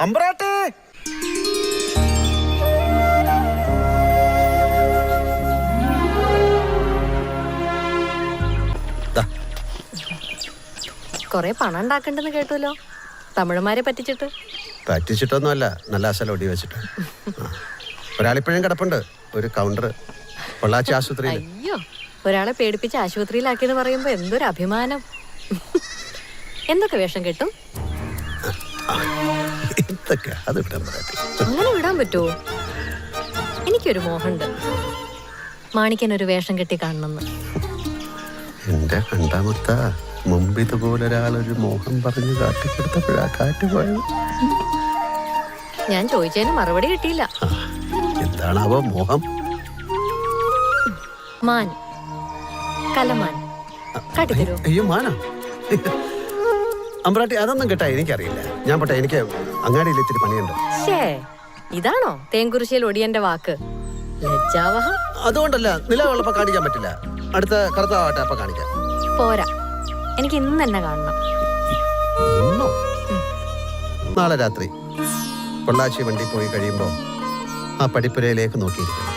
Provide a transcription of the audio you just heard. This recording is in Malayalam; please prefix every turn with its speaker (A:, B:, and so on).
A: അമ്പ്രാട്ടേ
B: കൊറേ പണം ഉണ്ടാക്കണ്ടെന്ന് കേട്ടുല്ലോ. തമിഴന്മാരെ
A: പറ്റിച്ചിട്ടൊന്നുമല്ല, നല്ല അസല ഒടി വെച്ചിട്ട്. ഒരാളിപ്പോഴും കിടപ്പുണ്ട്, ഒരു കൗണ്ടർ പൊള്ളാച്ചി ആശുപത്രിയിൽ.
B: അയ്യോ, ഒരാളെ പേടിപ്പിച്ച് ആശുപത്രിയിലാക്കിയെന്ന് പറയുമ്പോ എന്തൊരു അഭിമാനം. എന്തൊക്കെ വേഷം കെട്ടും? അങ്ങനെ വിടാൻ പറ്റുമോ? എനിക്കൊരു മോഹമുണ്ട്, മാണിക്കൻ ഒരു വേഷം കെട്ടി കാണണമെന്ന്.
A: എന്റെ കണ്ടാമത്ത മുമ്പ് ഇതുപോലെ ഒരാളൊരു മോഹം പറഞ്ഞ് കാട്ടിക്കൊടുത്തപ്പോഴാ കാറ്റ് പോയത്.
B: ഞാൻ ചോദിച്ചതിന് മറുപടി കിട്ടിയില്ല.
A: എന്താണാവോ മോഹം?
B: മാൻ, കലമാൻ കാട്ടിത്തരൂ.
A: അയ്യോ മാനാ? അമ്പ്രാട്ടി അതൊന്നും കേട്ടാ എനിക്കറിയില്ല. ഞാൻ പോട്ടെ, എനിക്ക് അങ്ങാടിയിൽ ഇത്തിരി പണിയുണ്ട്.
B: ഇതാണോ തേങ്കുറിശ്ശിയിൽ ഒടിയന്റെ വാക്ക്? ലജ്ജാവഹം.
A: അതുകൊണ്ടല്ല, നിലവുള്ളപ്പോ കാണിക്കാൻ പറ്റില്ല. അടുത്ത കറുത്താവട്ടെ, അപ്പൊ കാണിക്കാം.
B: പോരാ, എനിക്ക് ഇന്ന് തന്നെ കാണണം.
A: നാളെ രാത്രി പൊള്ളാച്ചി വണ്ടി പോയി കഴിയുമ്പോ ആ പടിപ്പുരയിലേക്ക് നോക്കിയിരിക്കണം.